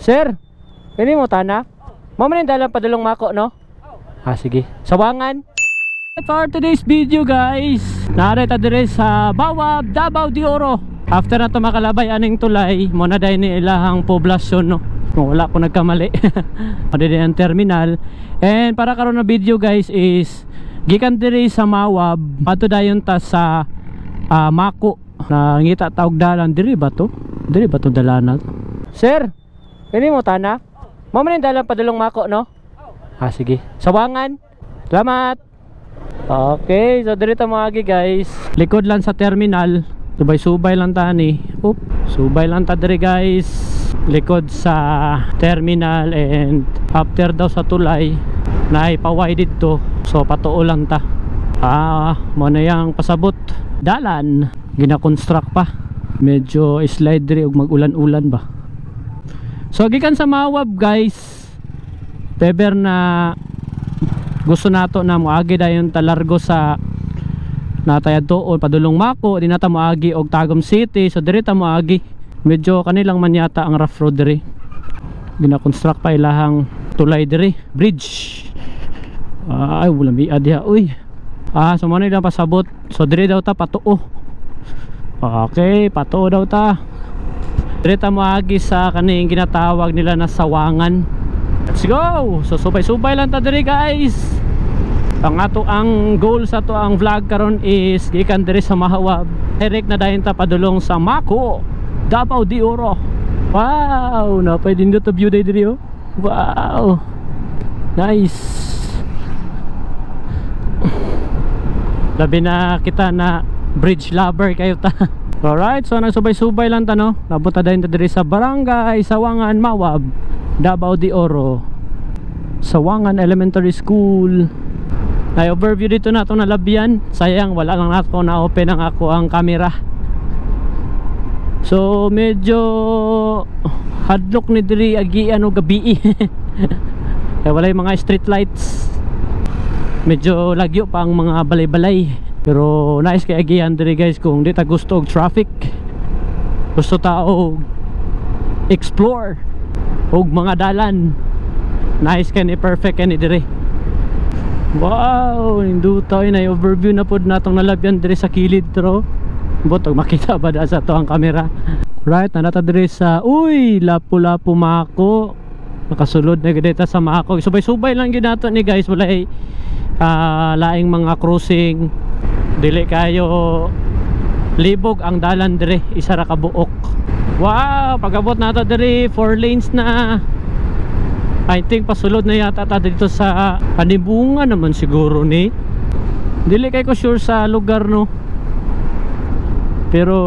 Sir, ini mo tana? Mo man dalan padulong mako no? Sige. Sawangan. For today's video guys, narita dire sa Bawab, Davao de Oro. After na to makalabay aning tulay, mo na dahil ni ilahang poblasyon no. Wala ko nagkamali. Madali ang terminal. And para karon na video guys is gikan dire sa Mawab, pato dayon ta sa Mako. Nangita taog dalan dire ba to? Dire ba to dalanan? Sir, ini mo tana? Mo man dalan padulong Mako no? Sige. Sawangan. Salamat. Okay, so dito mga guys. Likod lang sa terminal. Subay-subay lang tani. Subay lang ta dire guys. Likod sa terminal and after daw sa tulay naipaway dito. So patuo lang ta. Mo na yang pasabot dalan. Gina-construct pa. Medyo slide dire ug mag-ulan-ulan ba. So gikan sa Mawab guys, peber na gusto nato na moagi dayon talargo sa natayad doon padulong Mako, di nata moagi og Tagum City. So diri ta moagi. Medyo kanilang man yata ang rough road diri. Gina-construct pa ilahang tulay diri, bridge. Ay wala mi adya uy. So mo na lang pasabot. So diri daw ta patuo. Okay, patuo daw ta. Diri ta moagi sa kaning ginatawag nila na sawangan. Let's go! So subay-subay lang ta diri guys. Ang goal sa to ang vlog karon is gikan diri sa Mawab. Direct na dayon ta padulong sa Mako, Davao de Oro. Wow, napay din to view diri oh. Wow. Nice. Labi na kita na bridge lover kayo ta. Alright, so nagsubay-subay lang ta no. Nabuta dayon ta diri sa Barangay Sawangan, Mawab, Davao de Oro. Sawangan Elementary School. Na-overview dito na itong nalabyan. Sayang wala lang ako na-open ang camera. So medyo hadlok ni diri agi gabi. Kaya wala yung mga street lights. Medyo lagyo pa ang mga balay-balay. Pero nice kay agihan diri guys kung di ta gusto og traffic. Gusto ta og explore og mga dalan. Nice kay ni perfect kay ni diri. Wow, induta na overview na pod natong nalabyan diri sa kilid tro. Botog makita ba da sa to ang camera. Right, nanata diri sa Lapu-Lapu Mako. Nakasulod na gid sa Mako. Subay-subay lang gid nato ni guys, wala laing mga crossing. Dili kayo libog ang dalan diri, isa ra ka buok. Wow, pagabot nato diri 4 lanes na. I think pasulod na yata ta dito sa Panibungan naman siguro ni. Dili kay ko sure sa lugar no. Pero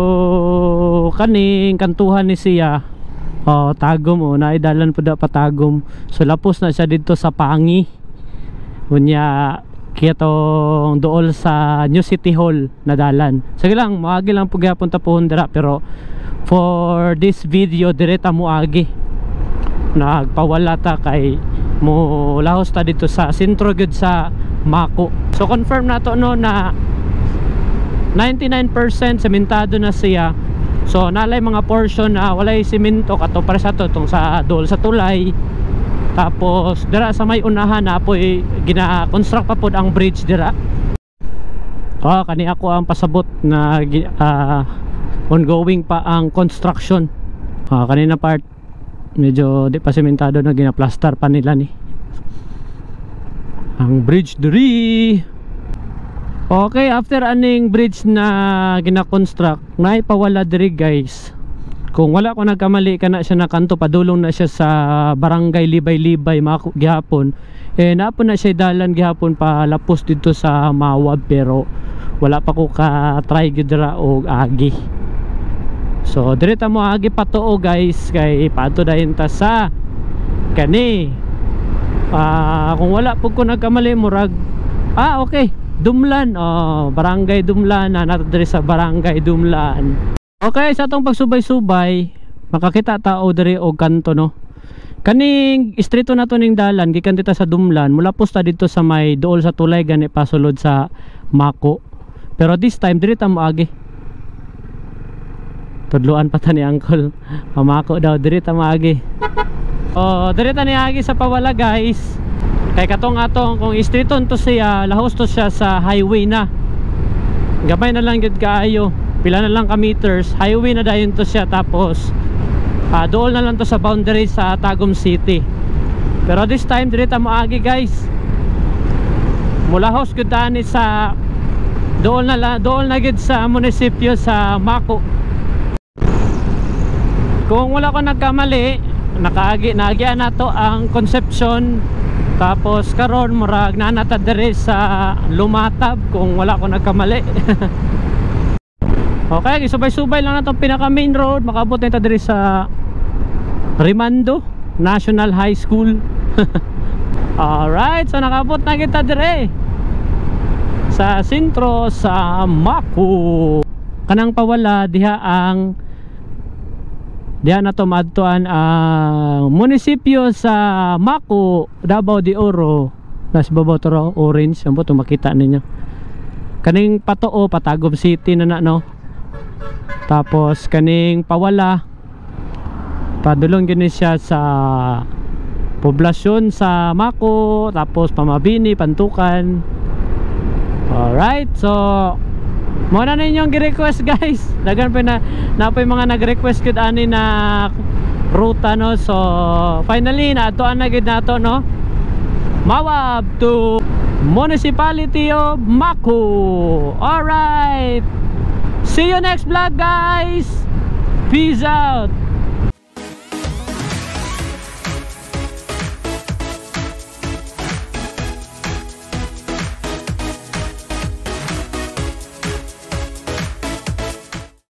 kaning kantuhan ni siya Tagum naidalan po da patagum. So lapos na siya dito sa Pangi. Unya kitong dool sa New City Hall na dalan. Sige lang, moagi lang pug punta po dira pero for this video direta moagi. Nagpawala ta kay mo lahos ta dito sa sentro gyud sa Mako. So confirm nato no na 99% sementado na siya. So nalay mga portion na walay semento kato para sa to tong sa dol sa tulay. Tapos dira sa may unahan na apoy gina-construct pa pod ang bridge dira. Kani ako ang pasabot na ongoing pa ang construction. Kanina part medyo di pa sementado na ginaplastar pa nila ni ang bridge diri. Okay, after aning bridge na gina-construct naipawala diri guys. Kung wala ko nagkamali kana siya na kanto padulong na siya sa Barangay Libay-Libay Mako gihapon. Napon na siya dalan gihapon pa lapos dito sa Mawab pero wala pa ko ka try gyud dira og agi. So direta mo agi patuo guys kay pato dayon ta sa kani. Kung wala pud ko nagkamali murag okay, Dumlan. Barangay Dumlan na nato diri sa Barangay Dumlan. Okay, sa atong pagsubay-subay makakita tao diri og kanto no. Kaning istrito nato ning dalan gikan dita sa Dumlan, mula posta dito sa may dool sa tulay gani pasulod sa Mako. Pero this time diri ta moagi. Tudluan pa ta ni uncle. Pamako daw diri ta moagi. Diri ta niagi sa Pawala guys. Kay katong atong kung streeton to siya, lahos to siya sa highway na. Gamay na lang gid kaayo. Pila na lang ka meters, highway na dayon to siya, tapos dool na lang to sa boundary sa Tagum City. Pero this time diri ta moagi guys. Mulahos gud ani sa dool na gid sa munisipyo sa Mako. Kung wala ko nagkamali, naagian nato ang Concepcion, tapos karon murag nanata diri sa Lumatab kung wala ko nagkamali. Okay, subay-subay lang natong pinaka main road, makabot na ito diri sa Rimando National High School. Alright, so nakabot na kita diri sa sentro sa Mako. Kanang Pawala diha na to madtuan ang munisipyo sa Mako, Davao de Oro. Nas babaw to orange, ambo to makita ninyo. Kaning Patoo, Patagum City na no. Tapos kaning Pawala, padulong gini siya sa poblasyon sa Mako, tapos Pamabini, Pantukan. Alright, so muna na ninyong gi-request guys. Dagan pa na po yung mga nag-request gud ani na ruta no. So finally naatoan na gid nato no. Mawab to Municipality of Mako. Alright, see you next vlog guys. Peace out.